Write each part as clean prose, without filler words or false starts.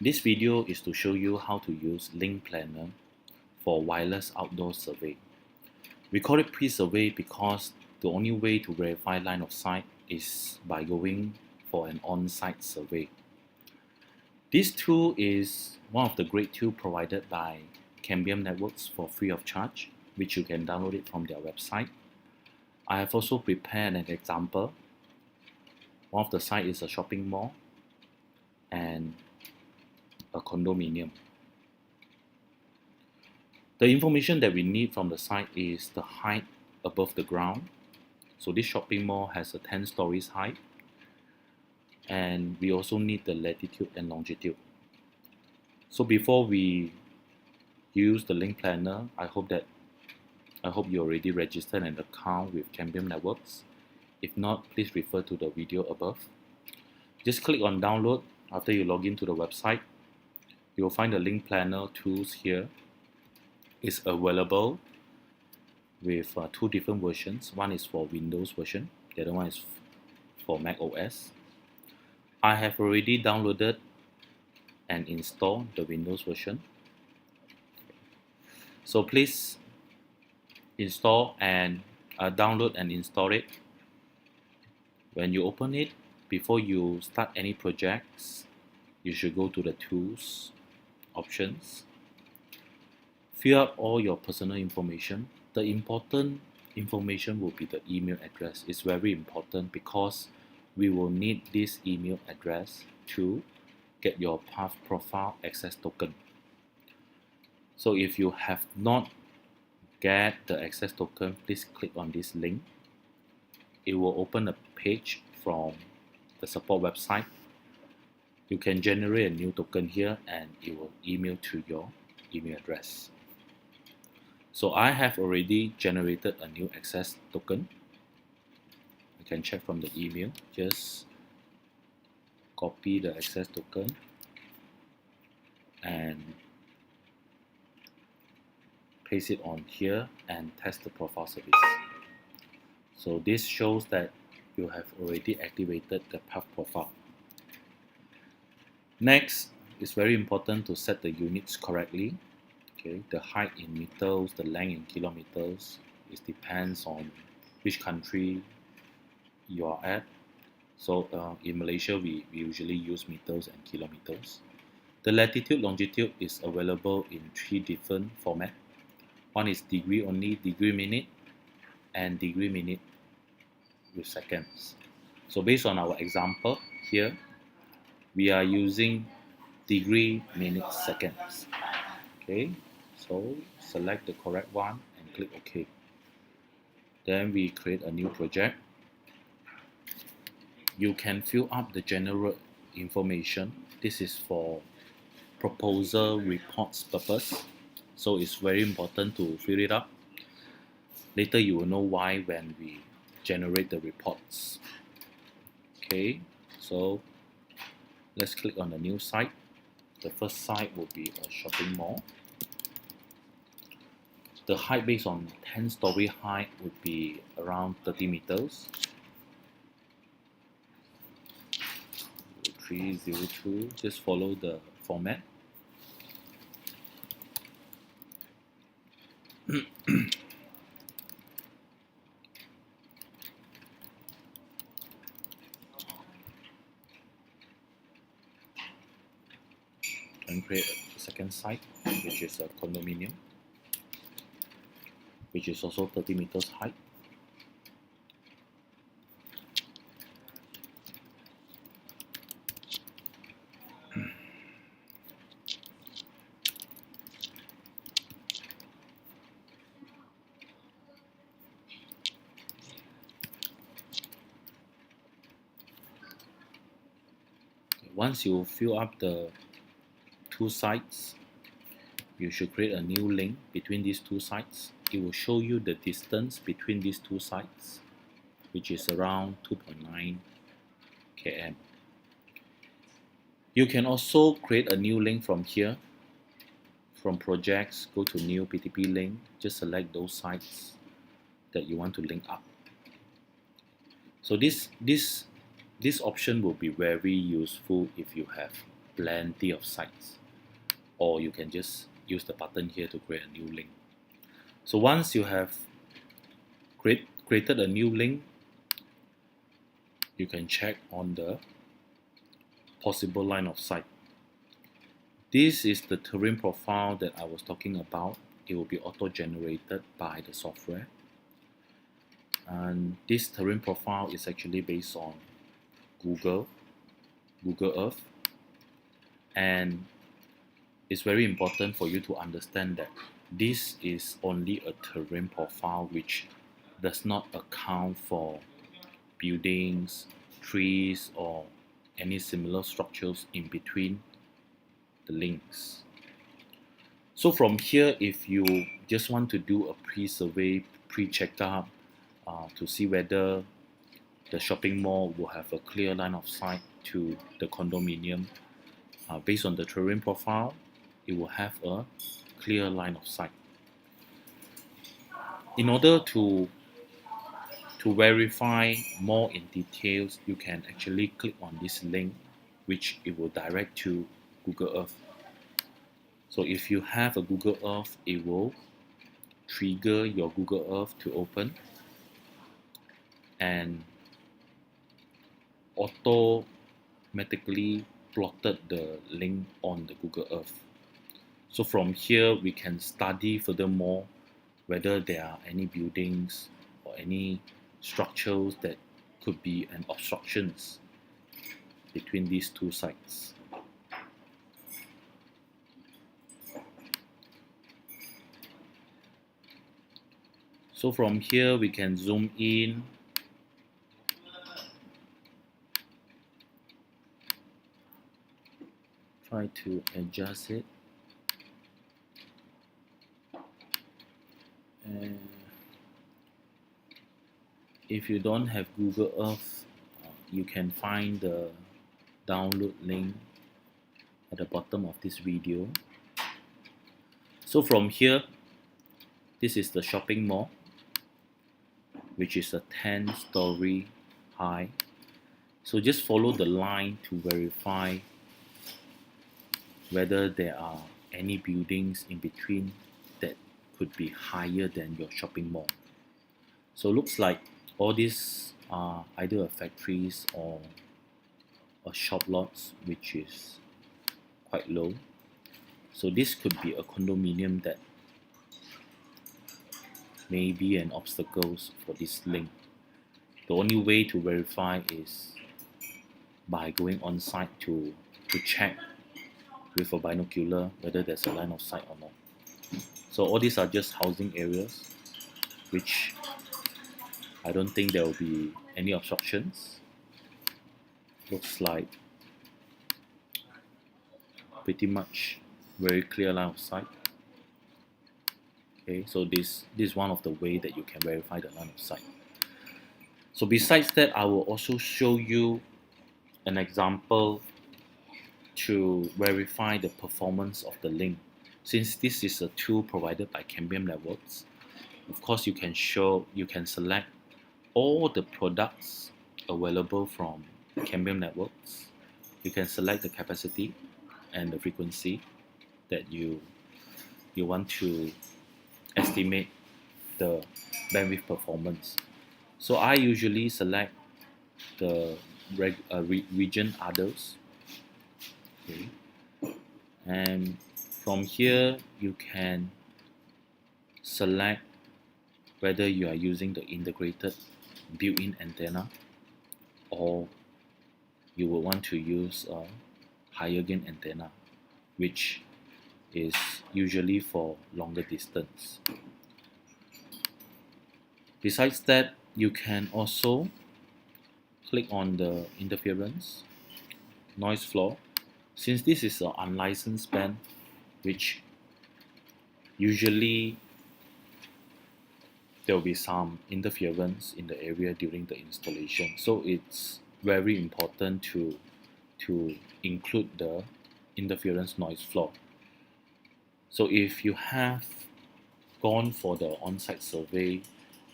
This video is to show you how to use Linkplanner for wireless outdoor survey. We call it pre-survey because the only way to verify line of sight is by going for an on-site survey. This tool is one of the great tools provided by Cambium Networks for free of charge, which you can download it from their website. I have also prepared an example. One of the sites is a shopping mall and a condominium. The information that we need from the site is the height above the ground. So this shopping mall has a 10 stories height, and we also need the latitude and longitude. So before we use the Linkplanner, I hope you already registered an account with Cambium Networks. If not, please refer to the video above. Just click on download. After you log into the website, you will find the Linkplanner tools here. It's available with two different versions. One is for Windows version, the other one is for Mac OS. I have already downloaded and installed the Windows version. So please install and download and install it. When you open it, before you start any projects, you should go to the tools options. Fill up all your personal information. The important information will be the email address. It's very important because we will need this email address to get your Path Profile access token. So if you have not get the access token, please click on this link. It will open a page from the support website. You can generate a new token here and it will email to your email address. So I have already generated a new access token. You can check from the email. Just copy the access token and paste it on here and test the profile service. So this shows that you have already activated the Path Profile. Next, it's very important to set the units correctly. Okay, the height in meters, the length in kilometers. It depends on which country you are at. So in Malaysia, we usually use meters and kilometers. The latitude, longitude is available in 3 different formats. One is degree only, degree minute, and degree minute with seconds. So based on our example here, we are using degree minute seconds. Okay, so select the correct one and click OK. Then we create a new project. You can fill up the general information. This is for proposal reports purpose. So it's very important to fill it up. Later you will know why when we generate the reports. Okay, so let's click on the new site. The first site will be a shopping mall. The height based on 10-story height would be around 30 meters. 302, just follow the format. And create a second site, which is a condominium, which is also 30 meters height. Once you fill up the two sites, you should create a new link between these two sites. It will show you the distance between these two sites, which is around 2.9 km. You can also create a new link from here. From projects, go to new PTP link. Just select those sites that you want to link up. So this option will be very useful if you have plenty of sites, or you can just use the button here to create a new link. So once you have created a new link, you can check on the possible line of sight. This is the terrain profile that I was talking about. It will be auto-generated by the software. And this terrain profile is actually based on Google Earth. And it's very important for you to understand that this is only a terrain profile which does not account for buildings, trees, or any similar structures in between the links. So from here, if you just want to do a pre-survey, pre-checkup to see whether the shopping mall will have a clear line of sight to the condominium, based on the terrain profile, it will have a clear line of sight. In order to verify more in details, you can actually click on this link, which it will direct to Google Earth. So if you have a Google Earth, it will trigger your Google Earth to open and automatically plotted the link on the Google Earth. So from here, we can study furthermore whether there are any buildings or any structures that could be an obstructions between these two sites. So from here, we can zoom in. Try to adjust it. And if you don't have Google Earth, you can find the download link at the bottom of this video. So from here, this is the shopping mall, which is a 10-story high. So just follow the line to verify whether there are any buildings in between that could be higher than your shopping mall. So looks like all these are either factories or shop lots, which is quite low. So this could be a condominium that may be an obstacle for this link. The only way to verify is by going on site to check with a binocular whether there's a line of sight or not. So all these are just housing areas, which I don't think there will be any obstructions. Looks like pretty much very clear line of sight. Okay, so this is one of the way that you can verify the line of sight. So besides that, I will also show you an example to verify the performance of the link. Since this is a tool provided by Cambium Networks, of course you can select all the products available from Cambium Networks. You can select the capacity and the frequency that you want to estimate the bandwidth performance. So I usually select the region others. Okay. And from here you can select whether you are using the integrated built-in antenna or you will want to use a higher gain antenna, which is usually for longer distance. Besides that, you can also click on the interference, noise floor. Since this is an unlicensed band, which usually there will be some interference in the area during the installation, so it's very important to include the interference noise floor. So if you have gone for the on-site survey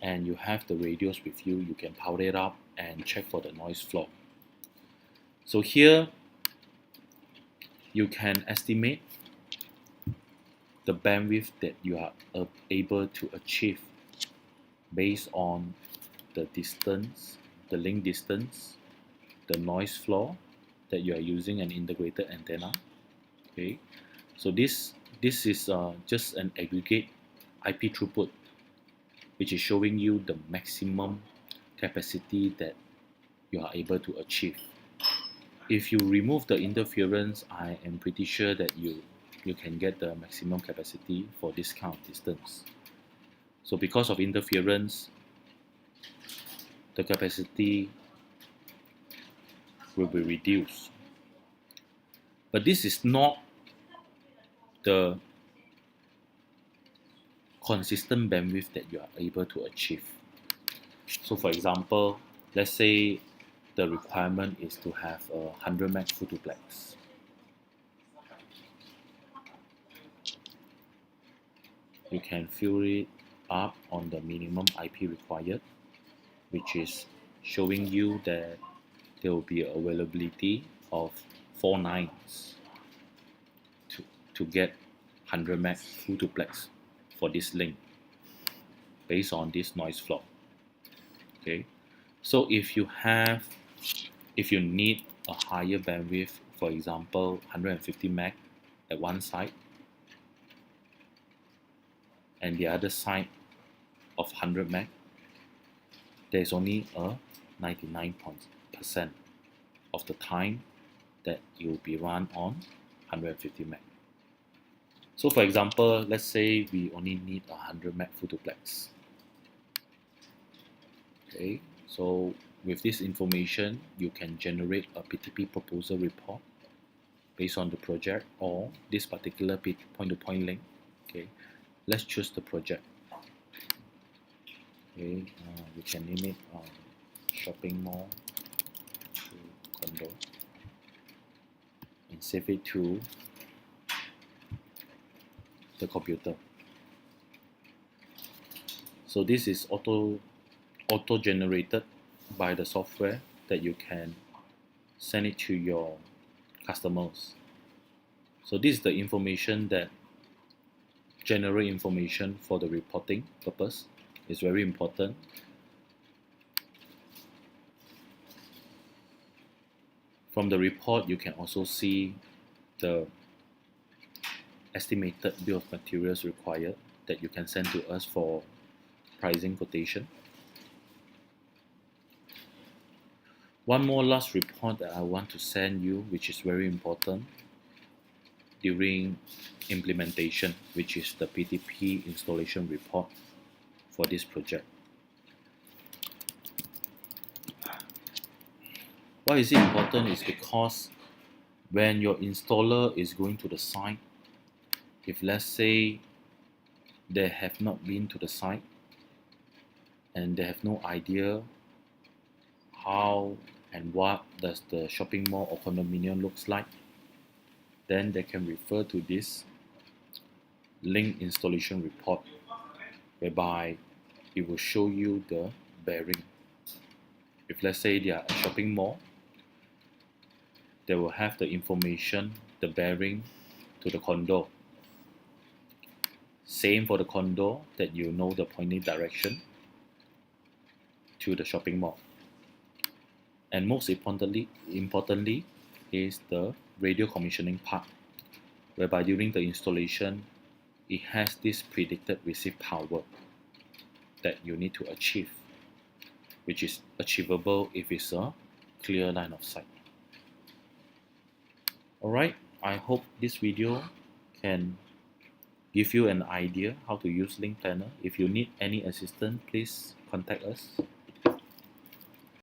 and you have the radios with you, you can power it up and check for the noise floor. So here you can estimate the bandwidth that you are able to achieve based on the distance, the link distance, the noise floor that you are using an integrated antenna. Okay, so this is just an aggregate IP throughput, which is showing you the maximum capacity that you are able to achieve. If you remove the interference, I am pretty sure that you can get the maximum capacity for this kind of distance. So because of interference, the capacity will be reduced. But this is not the consistent bandwidth that you are able to achieve. So for example, let's say the requirement is to have a 100 meg photoplex. You can fill it up on the minimum IP required, which is showing you that there will be availability of 4 nines to get 100 meg photoplex for this link based on this noise floor. Okay, so if you need a higher bandwidth, for example 150 meg at one side and the other side of 100 meg, there's only a 99% of the time that you'll be run on 150 meg. So for example, let's say we only need a 100 meg photoplex. Okay, so with this information, you can generate a PTP proposal report based on the project or this particular point-to-point link. Okay, let's choose the project. Okay, we can name it shopping mall to condo and save it to the computer. So this is auto generated by the software that you can send it to your customers. So this is the information that generate information for the reporting purpose. Is very important. From the report, you can also see the estimated bill of materials required that you can send to us for pricing quotation. One more last report that I want to send you, which is very important during implementation, which is the PTP installation report for this project. Why is it important is because when your installer is going to the site, if let's say they have not been to the site and they have no idea how and what does the shopping mall or condominium looks like, then they can refer to this link installation report, whereby it will show you the bearing. If let's say they are a shopping mall, they will have the information, the bearing to the condo. Same for the condo, that you know the pointing direction to the shopping mall. And most importantly is the radio commissioning part, whereby during the installation, it has this predicted receive power that you need to achieve, which is achievable if it's a clear line of sight. Alright, I hope this video can give you an idea how to use Linkplanner. If you need any assistance, please contact us.